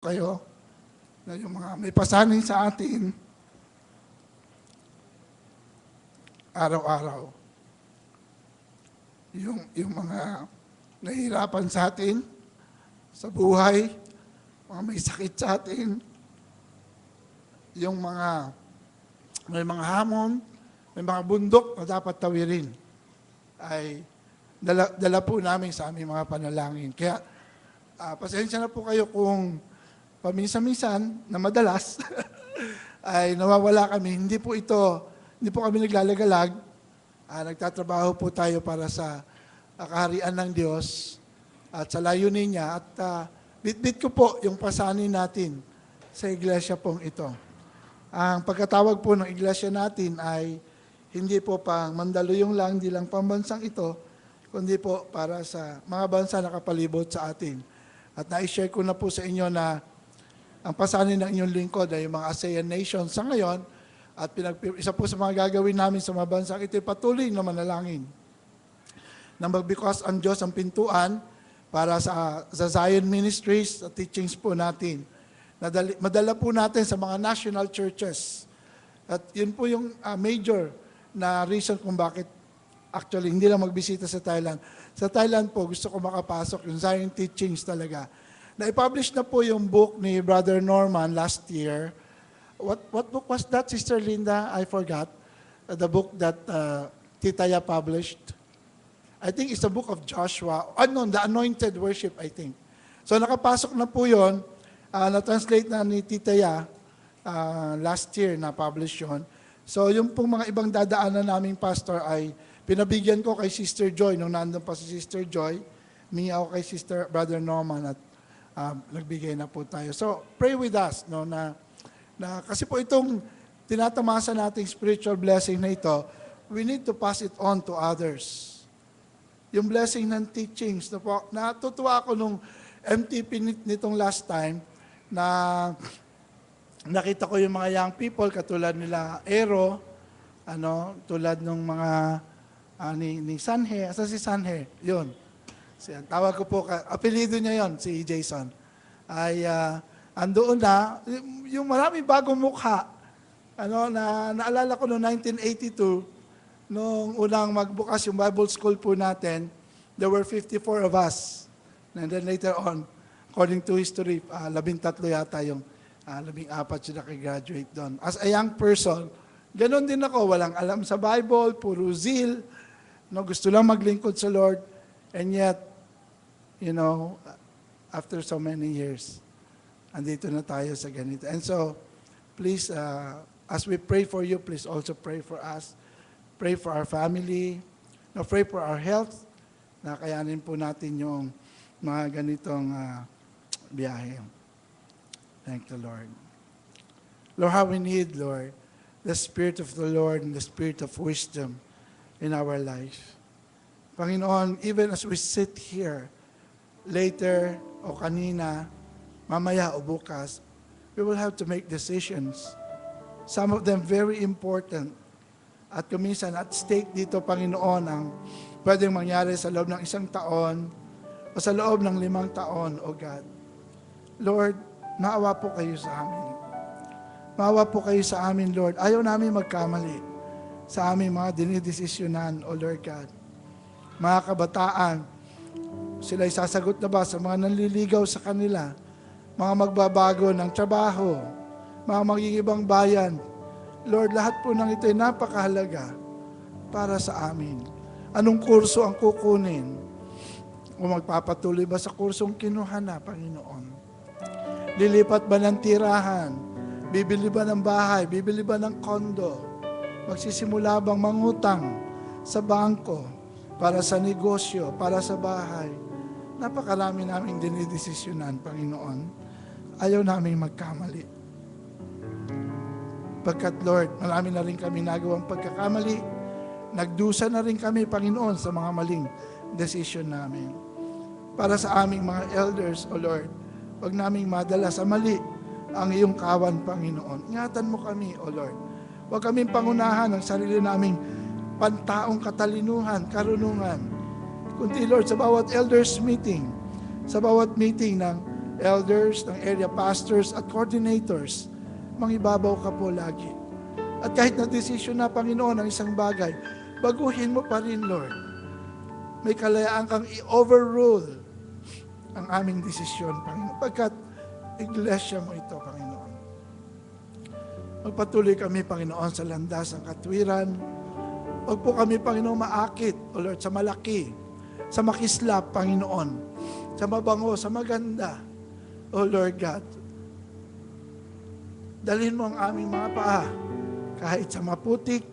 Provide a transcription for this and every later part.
kayo na yung mga may pasanin sa atin araw-araw. Yung mga nahihirapan sa atin sa buhay, mga may sakit sa atin, yung mga may mga hamon, may mga bundok na dapat tawirin, ay dala po namin sa aming mga panalangin. Kaya pasensya na po kayo kung paminsan-minsan na madalas ay nawawala kami. Hindi po kami naglalagalag. Nagtatrabaho po tayo para sa kaharian ng Diyos at sa layunin niya. At bit-bit ko po yung pasanin natin sa iglesia pong ito. Ang pagkatawag po ng iglesia natin ay hindi po pang Mandaluyong lang, hindi lang pambansang ito, kundi po para sa mga bansa na kapalibot sa atin. At na-share ko na po sa inyo na ang pasanin ng inyong lingkod ay yung mga ASEAN nations sa ngayon. At isa po sa mga gagawin namin sa mga bansang ito ay patuloy na manalangin. Na magbikas ang Diyos ang pintuan para sa Zion Ministries at teachings po natin. Madala po natin sa mga national churches. At yun po yung major na reason kung bakit actually hindi lang magbisita sa Thailand. Sa Thailand po gusto ko makapasok yung Zion teachings talaga. Na-publish na po yung book ni Brother Norman last year. What book was that, Sister Linda? I forgot. The book that Titaya published. I think it's the book of Joshua. No, The Anointed Worship, I think. So nakapasok na po yun. Na-translate na ni Titaya last year na-publish yun. So yung pong mga ibang dadaanan naming pastor ay pinabigyan ko kay Sister Joy. Nung nandun pa si Sister Joy, mingi ako kay Sister Brother Norman at nagbigay na po tayo. So pray with us, no, na kasi po itong tinatamasa nating spiritual blessing na ito, we need to pass it on to others. Yung blessing ng teachings, no po, natutuwa ako nung MTP nitong last time na nakita ko yung mga young people katulad nila Aero, tulad nung mga ni Sanhe, asa si Sanhe, yun. Tawag ko po, apelido niya yon, si Jason. Ay andoon na, yung maraming bagong mukha. Naalala ko noong 1982, nung unang magbukas yung Bible School po natin, there were 54 of us. And then later on, according to history, 13 yata yung 14 siya nakagraduate doon. As a young person, ganon din ako, walang alam sa Bible, puro zeal, gusto lang maglingkod sa Lord, and yet, after so many years, andito na tayo sa ganito. And so, please, as we pray for you, please also pray for us. Pray for our family. Pray for our health. Na kayanin po natin yung mga ganitong biyahe. Thank the Lord. Lord, how we need, Lord, the Spirit of the Lord and the Spirit of wisdom in our life. Panginoon, even as we sit here, later o kanina, mamaya o bukas, we will have to make decisions. Some of them very important. At kuminsan at stake dito, Panginoon, ang pwedeng mangyari sa loob ng 1 taon o sa loob ng 5 taon, O God. Lord, maawa po kayo sa amin. Maawa po kayo sa amin, Lord. Ayaw namin magkamali sa aming mga dinidesisyonan, O Lord God. Mga kabataan, sila'y sasagot na ba sa mga nanliligaw sa kanila, mga magbabago ng trabaho, mga magigibang bayan. Lord, lahat po ng ito ay napakahalaga para sa amin. Anong kurso ang kukunin? O magpapatuloy ba sa kursong kinuha na, Panginoon? Lilipat ba ng tirahan? Bibili ba ng bahay? Bibili ba ng kondo? Magsisimula bang mangutang sa bangko para sa negosyo, para sa bahay? Napakarami naming dinidesisyonan, Panginoon. Ayaw naming magkamali. Pagkat, Lord, marami na rin kami nagawang pagkakamali. Nagdusa na rin kami, Panginoon, sa mga maling decision namin. Para sa aming mga elders, O Lord, huwag naming madala sa mali ang iyong kawan, Panginoon. Ingatan mo kami, O Lord. Huwag kaming pangunahan ng sarili naming pantaong katalinuhan, karunungan. Kundi, Lord, sa bawat elders meeting, sa bawat meeting ng elders, ng area pastors at coordinators. Mangibabaw ka po lagi. At kahit na desisyon na, Panginoon, ang isang bagay, baguhin mo pa rin, Lord. May kalayaan kang i-overrule ang aming desisyon, Panginoon. Pagkat iglesia mo ito, Panginoon. Magpatuloy kami, Panginoon, sa landas ng katwiran. Huwag po kami, Panginoon, maakit, O Lord, sa malaki, sa makislap, Panginoon, sa mabango, sa maganda, O Lord God. Dalhin mo ang aming mga paa, kahit sa maputik,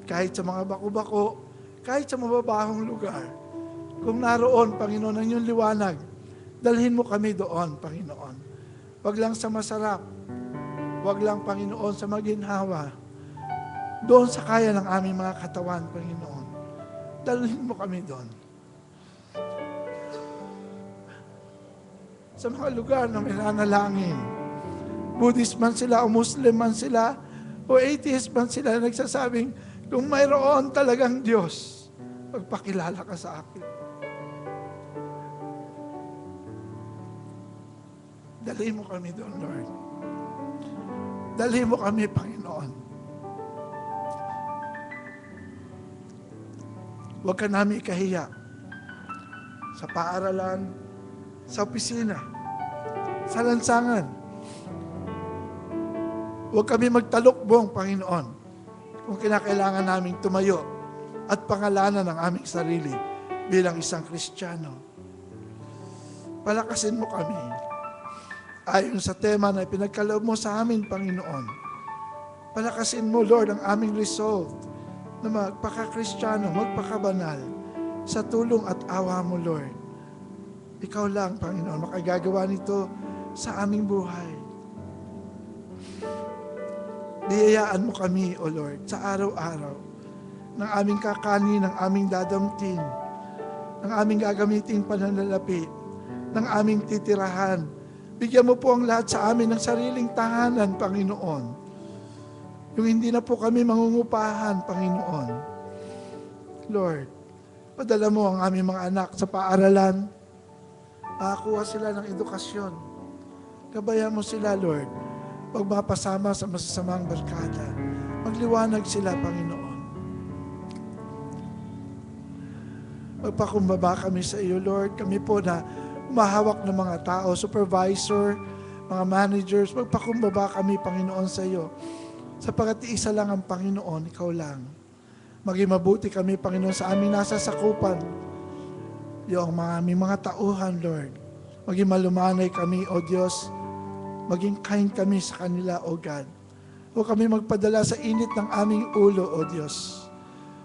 kahit sa mga bako-bako, kahit sa mababahong lugar. Kung naroon, Panginoon, ang iyong liwanag, dalhin mo kami doon, Panginoon. Wag lang sa masarap, wag lang, Panginoon, sa maginhawa. Doon sa kaya ng aming mga katawan, Panginoon. Dalhin mo kami doon. Sa mga lugar na may nanalangin, Buddhist man sila, o Muslim man sila, o atheist man sila, nagsasabing, kung mayroon talagang Diyos, magpakilala ka sa akin. Dalhin mo kami doon, Lord. Dalhin mo kami, Panginoon. Huwag ka namin ikahiya sa paaralan, sa opisina, sa lansangan. Huwag kami magtalukbong, Panginoon, kung kinakailangan naming tumayo at pangalanan ang aming sarili bilang isang Kristiyano. Palakasin mo kami ayon sa tema na ipinagkaloob mo sa amin, Panginoon. Palakasin mo, Lord, ang aming resolve na magpaka-Kristiyano, magpakabanal sa tulong at awa mo, Lord. Ikaw lang, Panginoon, makagagawa nito sa aming buhay. Biyayaan mo kami, O Lord, sa araw-araw ng aming kakanin, ng aming dadamtin, ng aming gagamiting pananalapi, ng aming titirahan. Bigyan mo po ang lahat sa amin ng sariling tahanan, Panginoon. Yung hindi na po kami mangungupahan, Panginoon. Lord, padala mo ang aming mga anak sa paaralan. Makakuha sila ng edukasyon. Gabayan mo sila, Lord. Huwag mapasama sa masasamang barkada. Magliwanag sila, Panginoon. Magpakumbaba kami sa iyo, Lord. Kami po na umahawak ng mga tao, supervisor, mga managers, magpakumbaba kami, Panginoon, sa iyo. Sapagat isa lang ang Panginoon, ikaw lang. Maging mabuti kami, Panginoon, sa aming nasa sakupan. Yung aming mga tauhan, Lord. Maging malumanay kami, O Diyos. Maging kind kami sa kanila, O God. Huwag kami magpadala sa init ng aming ulo, O Diyos.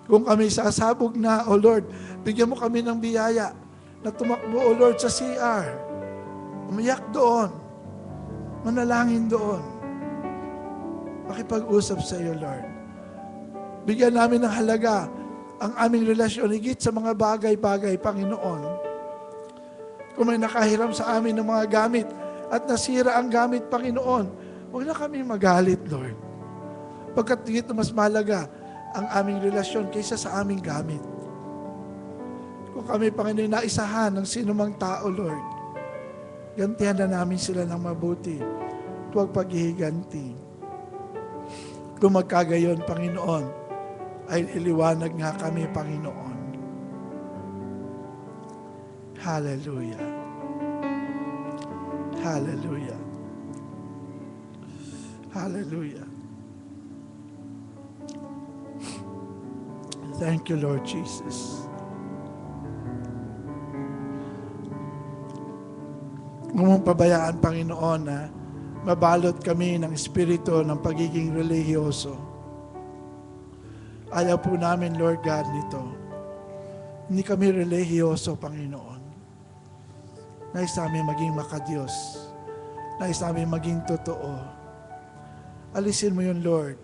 Kung kami sasabog na, O Lord, bigyan mo kami ng biyaya na tumakbo, O Lord, sa CR. Umiyak doon. Manalangin doon. Makipag-usap sa iyo, Lord. Bigyan namin ng halaga ang aming relasyon, higit sa mga bagay-bagay, Panginoon. Kung may nakahiram sa amin ng mga gamit at nasira ang gamit, Panginoon, huwag na kami magalit, Lord. Pagkat dito mas mahalaga ang aming relasyon kaysa sa aming gamit. Kung kami, Panginoon, naisahan ng sinumang tao, Lord, gantihan na namin sila ng mabuti. Huwag paghihiganti. Kung magkagayon, Panginoon, ay iliwanag nga kami, Panginoon. Hallelujah. Hallelujah. Hallelujah. Thank you, Lord Jesus. Huwag mong pabayaan, Panginoon, na mabalot kami ng espiritu ng pagiging relihiyoso. Ayaw po namin, Lord God, nito. Hindi kami relihiyoso, Panginoon. Nais namin maging makadiyos. Nais namin maging totoo. Alisin mo yun, Lord,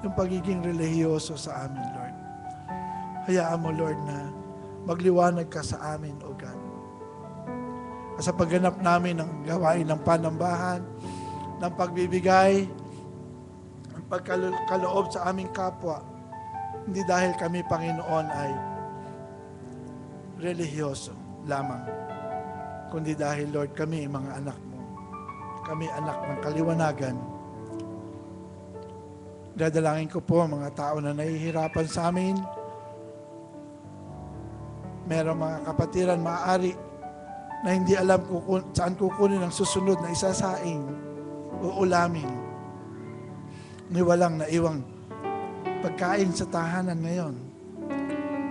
yung pagiging relihiyoso sa amin, Lord. Hayaan mo, Lord, na magliwanag ka sa amin, O God. Sa pagganap namin ng gawain ng panambahan, ng pagbibigay, ng pagkaloob sa aming kapwa, hindi dahil kami, Panginoon, ay relihiyoso lamang, kundi dahil, Lord, kami, mga anak mo. kami anak ng kaliwanagan. Dadalangin ko po ang mga tao na nahihirapan sa amin. Merong mga kapatiran maaari na hindi alam saan kukunin ang susunod na isasaing o ulamin. Ni walang naiwang pagkain sa tahanan ngayon.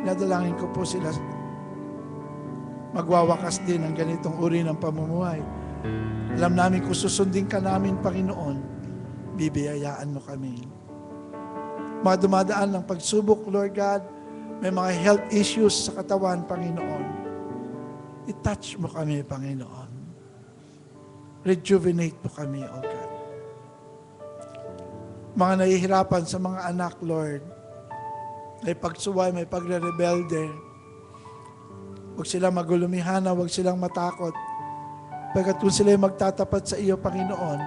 Dadalangin ko po sila magwawakas din ng ganitong uri ng pamumuhay. Alam namin kung susundin ka namin, Panginoon, bibiyayaan mo kami. Mga dumadaan ng pagsubok, Lord God, may mga health issues sa katawan, Panginoon. I-touch mo kami, Panginoon. Rejuvenate mo kami, O God. Mga nahihirapan sa mga anak, Lord, may pagsuway, may pagre-rebelde. Huwag silang magulumihana, huwag silang matakot. Pagkat kung sila magtatapat sa iyo, Panginoon,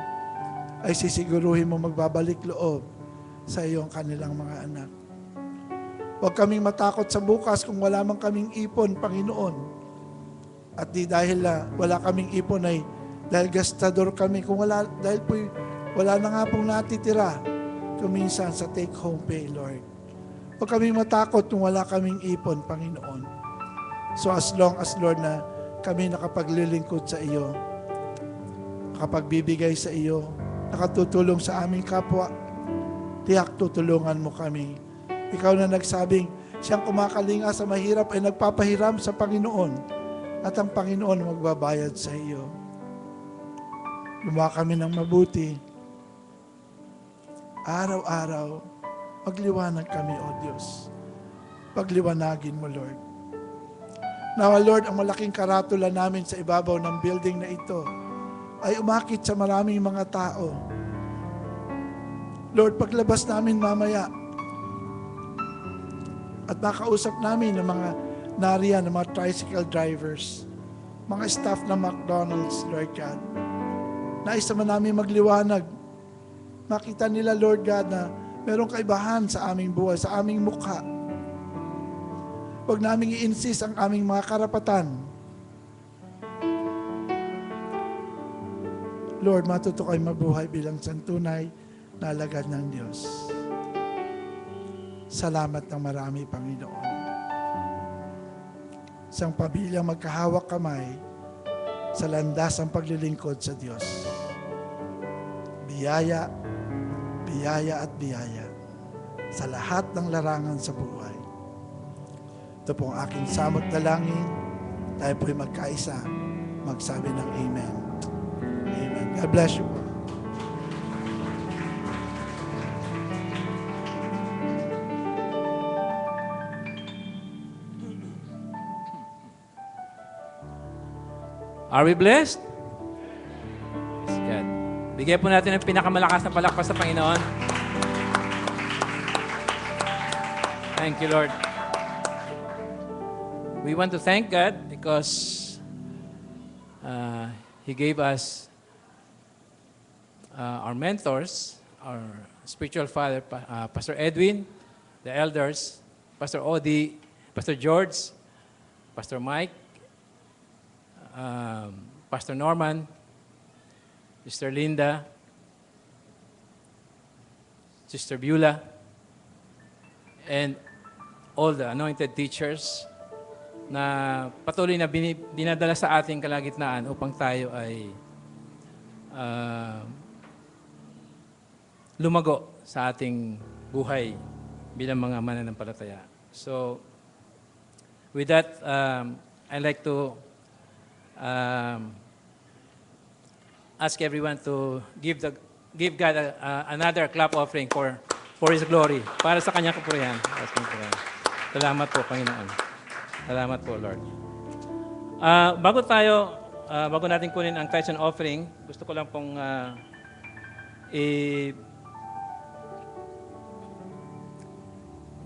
ay sisiguruhin mo magbabalik loob sa iyong kanilang mga anak. Huwag kaming matakot sa bukas kung wala man kaming ipon, Panginoon. At di dahil wala kaming ipon ay dahil gastador kami. Kung wala, dahil po wala na nga pong natitira kuminsan sa take-home pay, Lord. Huwag kaming matakot kung wala kaming ipon, Panginoon. So as long as, Lord, na kami nakapaglilingkod sa iyo, nakapagbibigay sa iyo, nakatutulong sa aming kapwa, tiyak tutulungan mo kami. Ikaw na nagsabing, siyang kumakalinga sa mahirap ay nagpapahiram sa Panginoon at ang Panginoon magbabayad sa iyo. Gumawa kami ng mabuti. Araw-araw, pagliwanag kami, O Diyos. Pagliwanagin mo, Lord. Now, Lord, ang malaking karatula namin sa ibabaw ng building na ito ay umakit sa maraming mga tao. Lord, paglabas namin mamaya at makausap namin ng mga nariyan, ng mga tricycle drivers, mga staff ng McDonald's, Lord God. Nais naman namin magliwanag. Makita nila, Lord God, na merong kaibahan sa aming buhay, sa aming mukha. Huwag namin i-insist ang aming mga karapatan. Lord, matuto kayo mabuhay bilang santunay na alagad ng Diyos. Salamat ng marami, Panginoon. Isang pamilyang magkahawak kamay sa landas ang paglilingkod sa Diyos. Biyaya, biyaya at biyaya sa lahat ng larangan sa buhay. Ito po ang aking samot dalangin. Tayo po'y magkaisa, magsabi ng Amen. Amen. God bless you po. Are we blessed? Yes, God. Bigyan po natin ang pinakamalakas na palakpas sa Panginoon. Thank you, Lord. We want to thank God because He gave us our mentors, our spiritual father, Pastor Edwin, the elders, Pastor Odi, Pastor George, Pastor Mike, Pastor Norman, Sister Linda, Sister Beulah, and all the anointed teachers na patuloy na dinadala sa ating kalagitnaan upang tayo ay lumago sa ating buhay bilang mga mananampalataya. So, with that, I'd like to ask everyone to give God another clap offering for His glory, para sa Kanyang kapurihan. Salamat po, Panginoon. Salamat po, Lord. Bago natin kunin ang tithes and offering, gusto ko lang pong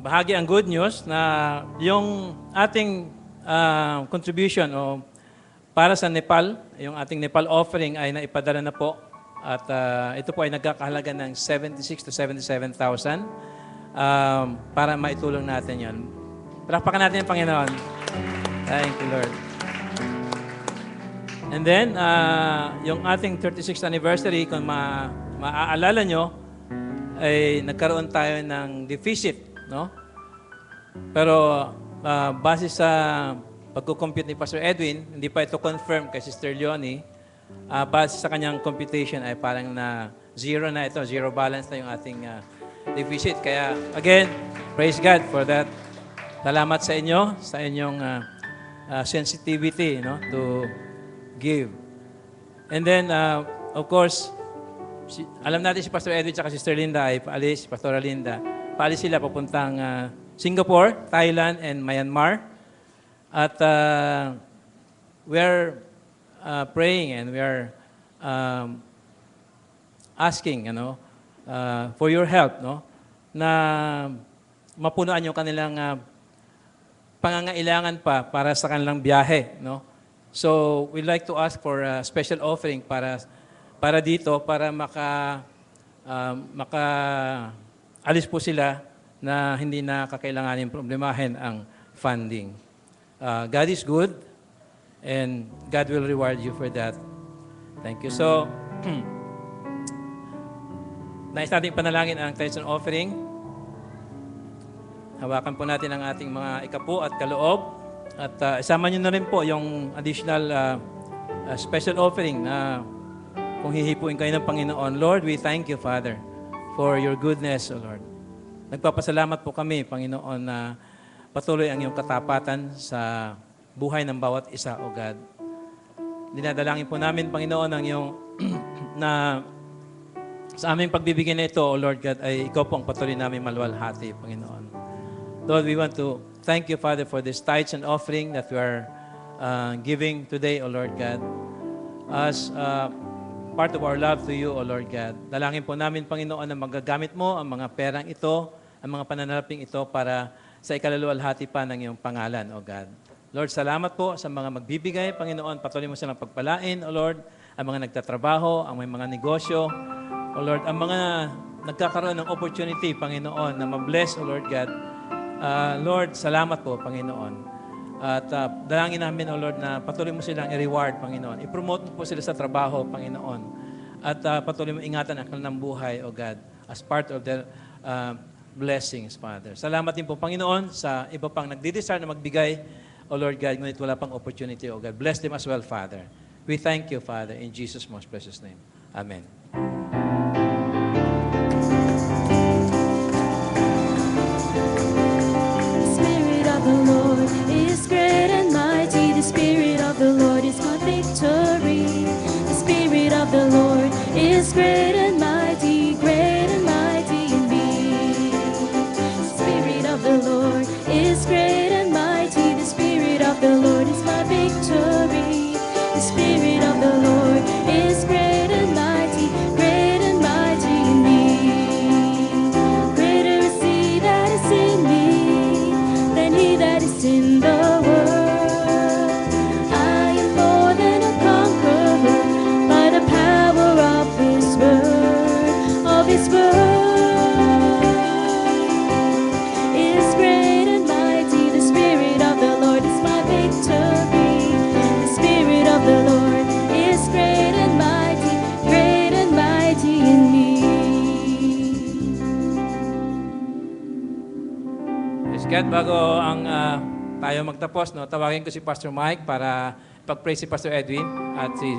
bahagi ang good news na yung ating contribution o para sa Nepal, yung ating Nepal offering ay naipadala na po at ito po ay nagkakahalaga ng 76,000 to 77,000 para maitulong natin yan. Palakpakan natin ang Panginoon. Thank you, Lord. And then, yung ating 36th anniversary, kung maaalala nyo, ay nagkaroon tayo ng deficit, no? Pero base sa pagko-compute ni Pastor Edwin, hindi pa ito confirm kay Sister Leonie, base sa kanyang computation ay parang na zero na ito, zero balance na yung ating deficit. Kaya again, praise God for that. Salamat sa inyo, sa inyong sensitivity, no, to give. And then, of course, alam natin si Pastor Edwin at Sister Linda ay paalis, Pastora Linda. Paalis sila papuntang Singapore, Thailand, and Myanmar. At we're praying and we are asking, for your help, no, na mapunuan yung kanilang pangangailangan pa para sa kanilang biyahe, no. So we'd like to ask for a special offering para dito, para alis po sila na hindi na kakailanganin problemahin ang funding. God is good and God will reward you for that. Thank you. So, nais natin panalangin ang tithes and offering. Hawakan po natin ang ating mga ikapu at kaloob. At isama nyo na rin po yung additional special offering na kung hihipuin kayo ng Panginoon. Lord, we thank you, Father, for your goodness, O Lord. Nagpapasalamat po kami, Panginoon, na patuloy ang iyong katapatan sa buhay ng bawat isa, O God. Dinadalangin po namin, Panginoon, ang iyong na sa aming pagbibigay na ito, O Lord God, ay ikaw po ang patuloy namin maluwalhati, Panginoon. Lord, we want to thank you, Father, for this tithes and offering that we are giving today, O Lord God, as part of our love to you, O Lord God. Dalangin po namin, Panginoon, na magagamit mo ang mga perang ito, ang mga pananalaping ito para sa ikalaluwalhati pa ng iyong pangalan, O God. Lord, salamat po sa mga magbibigay, Panginoon. Patuloy mo silang pagpalain, O Lord, ang mga nagtatrabaho, ang may mga negosyo, O Lord, ang mga nagkakaroon ng opportunity, Panginoon, na mabless, O Lord God. Lord, salamat po, Panginoon. At dalangin namin, O Lord, na patuloy mo silang i-reward, Panginoon. I-promote mo po sila sa trabaho, Panginoon. At patuloy mo ingatan ang kanilang buhay, O God, as part of their blessings, Father. Salamat din po, Panginoon, sa iba pang nagdi-desire na magbigay, O Lord God, ngunit wala pang opportunity, O God. Bless them as well, Father. We thank you, Father, in Jesus' most precious name. Amen. The Lord is great and mighty. The Spirit of the Lord is my victory. The Spirit of the Lord is great and mighty in me. The Spirit of the Lord is great and mighty. The Spirit of the Lord is my victory. The Spirit of the Lord is great and mighty in me. Greater is He that is in me than he that is in the world. I am more than a conqueror by the power of His word. Of His word is great and mighty. The Spirit of the Lord is my victory. The Spirit of the Lord is great and mighty in me. Praise God. Bago ang tayo magtapos, no, tawagin ko si Pastor Mike para pag-pray si Pastor Edwin at si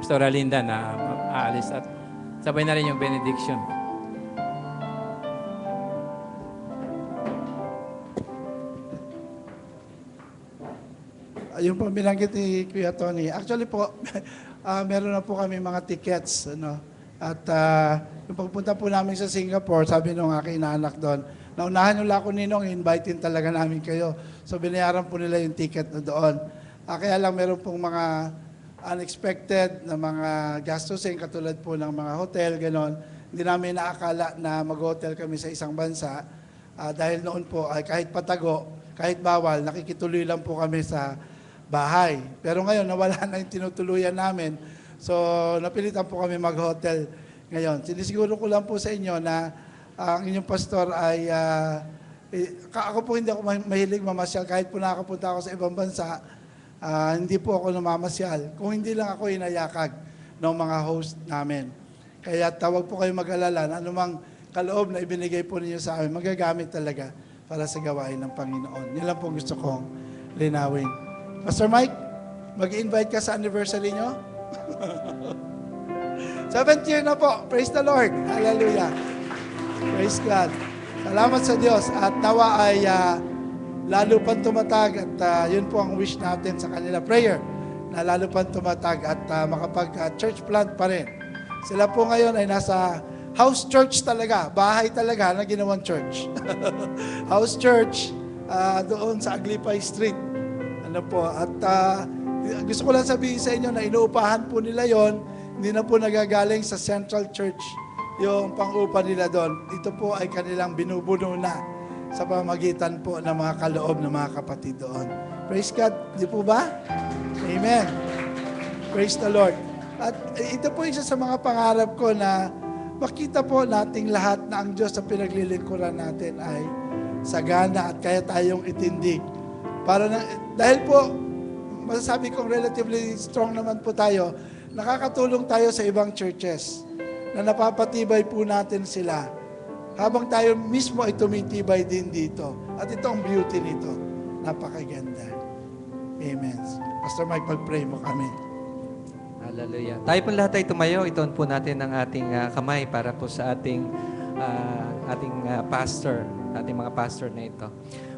Pastora Linda na aalis at sabay na rin yung benediction. Yung po binanggit ni Kuya Tony, actually po, meron na po kami mga tickets. At yung pagpunta po namin sa Singapore, sabi nung aking inaanak doon, naunahan nila ako ninong, invitein talaga namin kayo. So binayaran po nila yung ticket na doon. Kaya lang meron pong mga unexpected na mga gastusin, katulad po ng mga hotel, gano'n. Hindi namin naakala na mag-hotel kami sa isang bansa. Dahil noon po, ay kahit patago, kahit bawal, nakikituloy lang po kami sa bahay. Pero ngayon, nawala na yung tinutuluyan namin. So, napilitan po kami mag-hotel ngayon. Sinisiguro ko lang po sa inyo na ang inyong pastor ay, ako po hindi ako mahilig mamasyal. Kahit po nakakapunta ako sa ibang bansa, Hindi po ako namamasyal. Kung hindi lang ako inayakag ng mga host namin. Kaya tawag po kayo mag-alala na anumang kaloob na ibinigay po ninyo sa amin, magagamit talaga para sa gawain ng Panginoon. Yan lang po gusto kong linawin. Pastor Mike, mag-invite ka sa anniversary nyo? 7th year na po. Praise the Lord. Hallelujah. Praise God. Salamat sa Diyos. At nawa ay lalo pang tumatag at yun po ang wish natin sa kanila. Prayer na lalo pang tumatag at makapag-church plant pa rin. Sila po ngayon ay nasa house church talaga. Bahay talaga na ginawang church. House church doon sa Aglipay Street. Ano po. At gusto ko lang sabihin sa inyo na inuupahan po nila yon. Hindi na po nagagaling sa Central Church yung pang-upa nila doon. Ito po ay kanilang binubuno na sa pamagitan po ng mga kaloob ng mga kapatid doon. Praise God. Di po ba? Amen. Praise the Lord. At ito po isa sa mga pangarap ko na makita po nating lahat na ang Diyos sa pinaglilingkuran natin ay sagana at kaya tayong itindig. Dahil po, masasabi kong relatively strong naman po tayo, nakakatulong tayo sa ibang churches na napapatibay po natin sila habang tayo mismo ay tumitibay din dito. At ito ang beauty nito. Napakaganda. Amen. Pastor Mike, mag-pray mo kami. Hallelujah. Tayo po lahat ay tumayo. Itoon po natin ang ating kamay para po sa ating pastor, ating mga pastor na ito.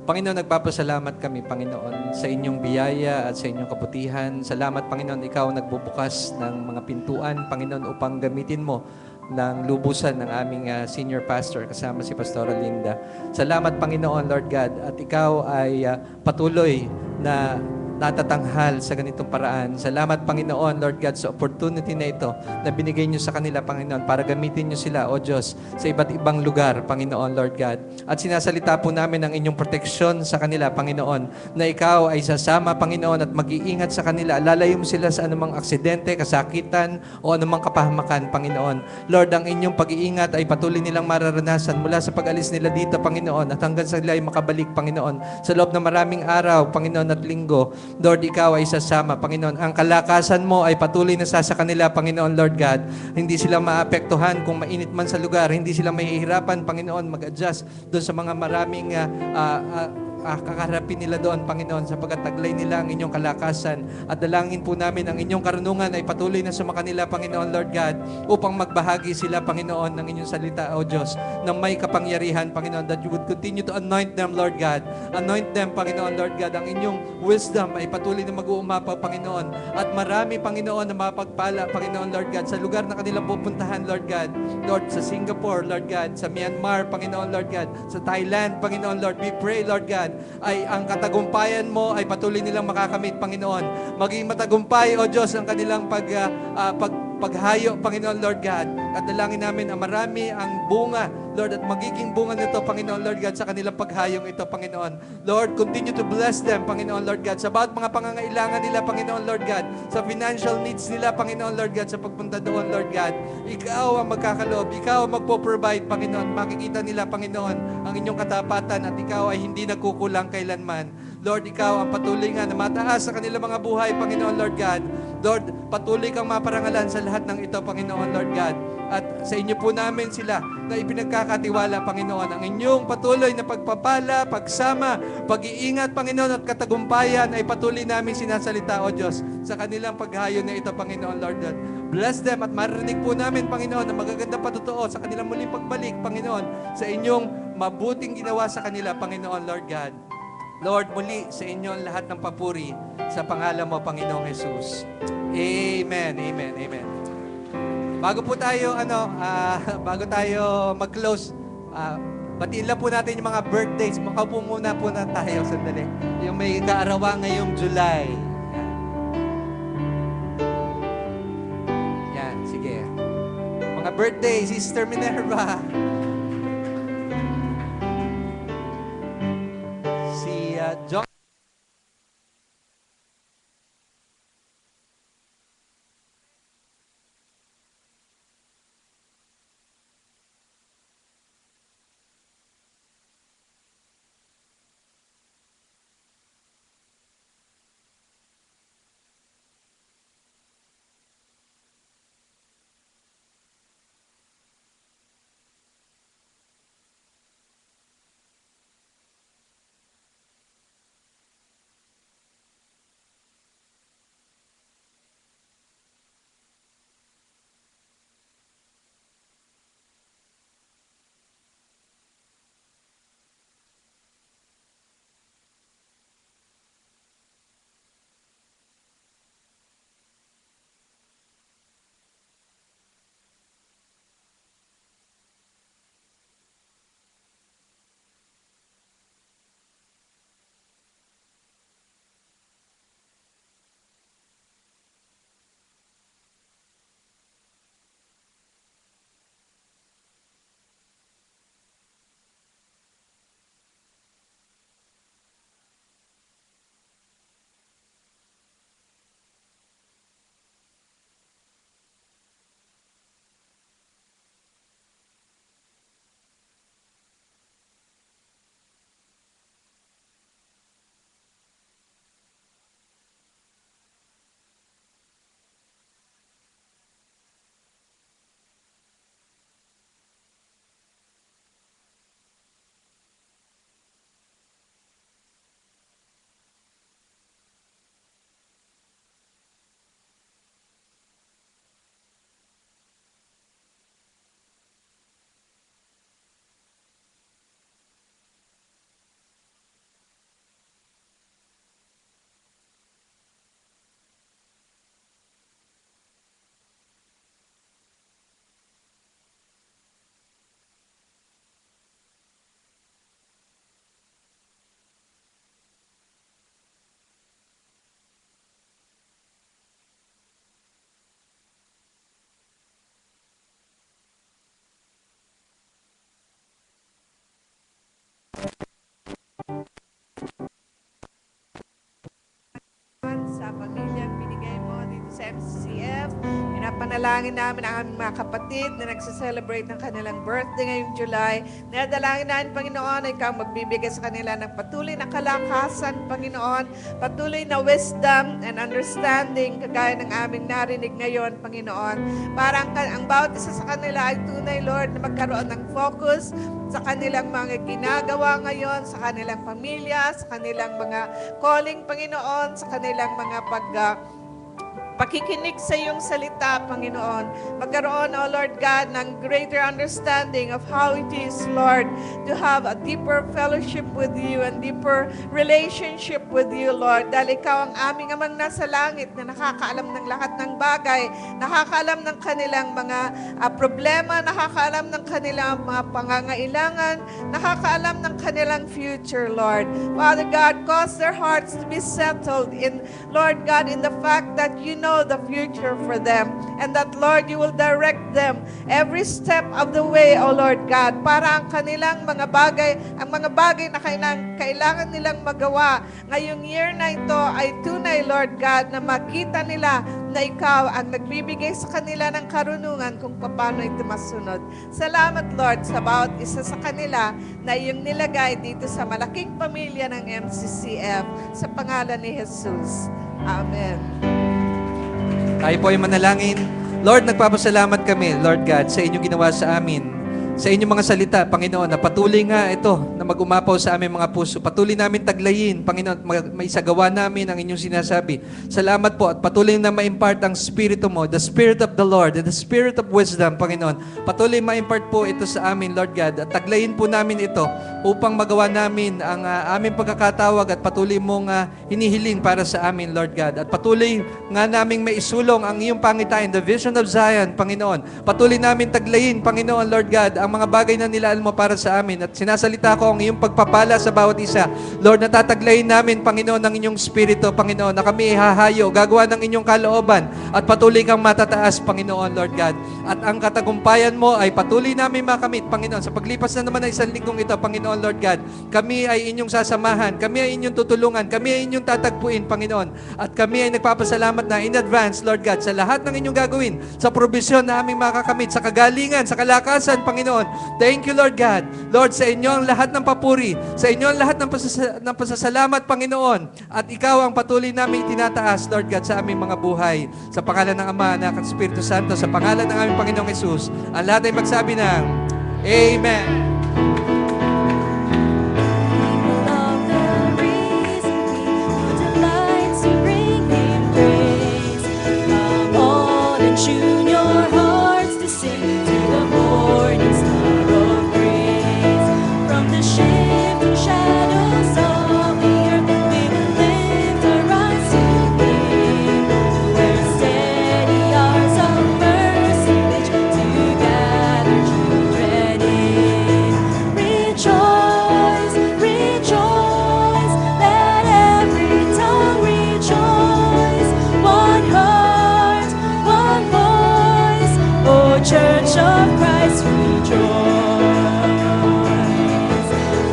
Panginoon, nagpapasalamat kami, Panginoon, sa inyong biyaya at sa inyong kabutihan. Salamat, Panginoon, ikaw nagbubukas ng mga pintuan, Panginoon, upang gamitin mo ng lubusan ng aming senior pastor kasama si Pastora Linda. Salamat, Panginoon, Lord God, at ikaw ay patuloy na natatanghal sa ganitong paraan. Salamat, Panginoon, Lord God, sa opportunity na ito na binigay niyo sa kanila, Panginoon, para gamitin niyo sila, O Diyos, sa iba't ibang lugar, Panginoon, Lord God. At sinasalita po namin ang inyong proteksyon sa kanila, Panginoon, na ikaw ay sasama, Panginoon, at mag-iingat sa kanila. Lalayo mo sila sa anumang aksidente, kasakitan, o anumang kapahamakan, Panginoon. Lord, ang inyong pag-iingat ay patuloy nilang mararanasan mula sa pag-alis nila dito, Panginoon, at hanggang sa sila ay makabalik, Panginoon. Sa loob ng maraming araw, Panginoon, at linggo, Lord, ikaw ay sasama, Panginoon. Ang kalakasan mo ay patuloy na sa kanila, Panginoon, Lord God. Hindi sila maapektuhan kung mainit man sa lugar. Hindi sila mahihirapan, Panginoon, mag-adjust doon sa mga maraming kakarapin nila doon, Panginoon, sapagkat taglay nila ang inyong kalakasan. At dalangin po namin ang inyong karunungan ay patuloy na sumakanila, Panginoon, Lord God, upang magbahagi sila, Panginoon, ng inyong salita, O Diyos, ng may kapangyarihan, Panginoon, that you would continue to anoint them, Lord God. Anoint them, Panginoon, Lord God. Ang inyong wisdom ay patuloy na mag-uumapaw, Panginoon. At marami, Panginoon, na mapagpala, Panginoon, Lord God, sa lugar na kanilang pupuntahan, Lord God. Lord, sa Singapore, Lord God, sa Myanmar, Panginoon, Lord God, sa Thailand, Panginoon, Lord, we pray, Lord God, ay ang katagumpayan mo ay patuloy nilang makakamit, Panginoon. Maging matagumpay, O Diyos, ang kanilang paghayo, Panginoon, Lord God. At dalangin namin ang marami ang bunga, Lord, at magiging bunga nito, Panginoon, Lord God, sa kanilang paghayong ito, Panginoon. Lord, continue to bless them, Panginoon, Lord God, sa bawat mga pangangailangan nila, Panginoon, Lord God, sa financial needs nila, Panginoon, Lord God, sa pagpunta doon, Lord God. Ikaw ang magkakaloob, ikaw ang magpo-provide, Panginoon. Makikita nila, Panginoon, ang inyong katapatan at ikaw ay hindi nagkukulang kailanman. Lord, ikaw ang patuloy nga na mataas sa kanilang mga buhay, Panginoon, Lord God. Lord, patuloy kang maparangalan sa lahat ng ito, Panginoon, Lord God. At sa inyo po namin sila na ipinagkakatiwala, Panginoon, ang inyong patuloy na pagpapala, pagsama, pag-iingat, Panginoon, at katagumpayan ay patuloy namin sinasalita, O Diyos, sa kanilang paghayo na ito, Panginoon, Lord God. Bless them at marinig po namin, Panginoon, ang magaganda patotoo sa kanilang muling pagbalik, Panginoon, sa inyong mabuting ginawa sa kanila, Panginoon, Lord God. Lord, muli sa inyo ang lahat ng papuri sa pangalan mo, Panginoong Jesus. Amen, amen, amen. Bago po tayo, bago tayo mag-close, batiin lang po natin yung mga birthdays. Makaupo muna po na tayo sandali. Yung may kaarawan ngayong July. Yan, sige. Mga birthday, Sister Minerva. John sa pamilyang binigay mo dito sa MCCF. Pinapanalangin namin ang aming mga kapatid na nagse-celebrate ng kanilang birthday ngayong July. Nadalangin namin, Panginoon, na ikaw magbibigay sa kanila ng patuloy na kalakasan, Panginoon, patuloy na wisdom and understanding, kagaya ng aming narinig ngayon, Panginoon. Parang ang bawat isa sa kanila ay tunay, Lord, na magkaroon ng focus sa kanilang mga ginagawa ngayon, sa kanilang pamilya, sa kanilang mga calling, Panginoon, sa kanilang mga pakikinig sa iyong salita, Panginoon. Magkaroon, O Lord God, ng greater understanding of how it is, Lord, to have a deeper fellowship with you and deeper relationship with you, Lord. Dahil ikaw ang aming amang nasa langit na nakakaalam ng lahat ng bagay, nakakaalam ng kanilang mga problema, nakakaalam ng kanilang mga pangangailangan, nakakaalam ng kanilang future, Lord. Father God, cause their hearts to be settled in, Lord God, in the fact that you know the future for them, and that, Lord, you will direct them every step of the way, O Lord God, para ang kanilang mga bagay, ang mga bagay na kailangan nilang magawa ngayong year na ito ay tunay, Lord God, na makita nila na ikaw ang nagbibigay sa kanila ng karunungan kung paano ito masunod. Salamat, Lord, sa bawat isa sa kanila na iyong nilagay dito sa malaking pamilya ng MCCF, sa pangalan ni Jesus. Amen. Tayo po ay manalangin. Lord, nagpapasalamat kami, Lord God, sa inyong ginawa sa amin. Sa inyong mga salita, Panginoon, na patuloy nga ito na mag-umapaw sa aming mga puso. Patuloy namin taglayin, Panginoon, maisagawa namin ang inyong sinasabi. Salamat po at patuloy na ma-impart ang Spirito mo, the Spirit of the Lord and the Spirit of wisdom, Panginoon. Patuloy ma-impart po ito sa amin, Lord God. At taglayin po namin ito upang magawa namin ang aming pagkakatawag at patuloy mong hinihiling para sa amin, Lord God. At patuloy nga naming maisulong ang iyong pangitain, the vision of Zion, Panginoon. Patuloy namin taglayin, Panginoon, Lord God, ang mga bagay na nilaan mo para sa amin. At sinasalita ko ang iyong pagpapala sa bawat isa. Lord, natataglayin namin, Panginoon, ng inyong Spirito, Panginoon, na kami ihahayo, gagawa ng inyong kalooban at patuloy kang matataas, Panginoon, Lord God. At ang katagumpayan mo ay patuloy namin makamit, Panginoon. Sa paglipas na naman ng isang linggong ito, Panginoon, Lord God, kami ay inyong sasamahan, kami ay inyong tutulungan, kami ay inyong tatagpuin, Panginoon. At kami ay nagpapasalamat na in advance, Lord God, sa lahat ng inyong gagawin, sa probisyon na aming makakamit, sa kagalingan, sa kalakasan, Panginoon. Thank you, Lord God. Lord, sa inyo ang lahat ng papuri, sa inyo ang lahat ng pasasalamat, Panginoon. At ikaw ang patuloy namin itinataas, Lord God, sa aming mga buhay. Sa pangalan ng Ama, Anak at Espiritu Santo, sa pangalan ng aming Panginoong Hesus, ang lahat ay magsabi ng Amen. Of the risen King who delights to bring Him praise. Come on and tune your hearts to sing to the morning star of praise. From the shifting shadows of the earth, we will lift our eyes to Him, where steady hours of mercy reach to gather children in. Rejoice, rejoice, let every tongue rejoice. One heart, one voice, O Church of Christ, rejoice.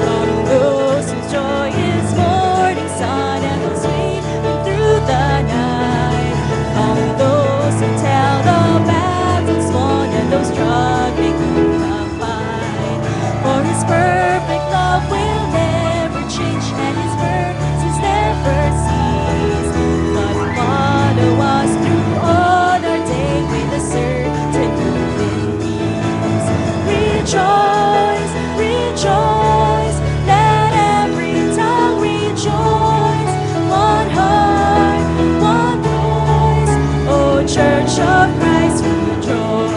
From those whose joy is morning sun and goes sweeping through the night, from those who tell the battles won and those struggling through the fight. For His perfect love will never change and His mercies never cease. God follow us through all our day with a certain hope and peace. Rejoice, rejoice, let every tongue rejoice. One heart, one voice, O Church of Christ, rejoice.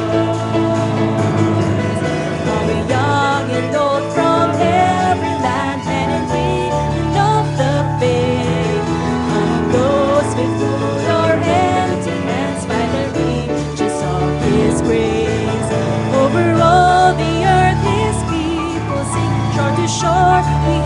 All young and old from every land, men and women of the faith, from those with full or empty hands, by the riches of His grace. Over all the earth His people sing, shore to shore we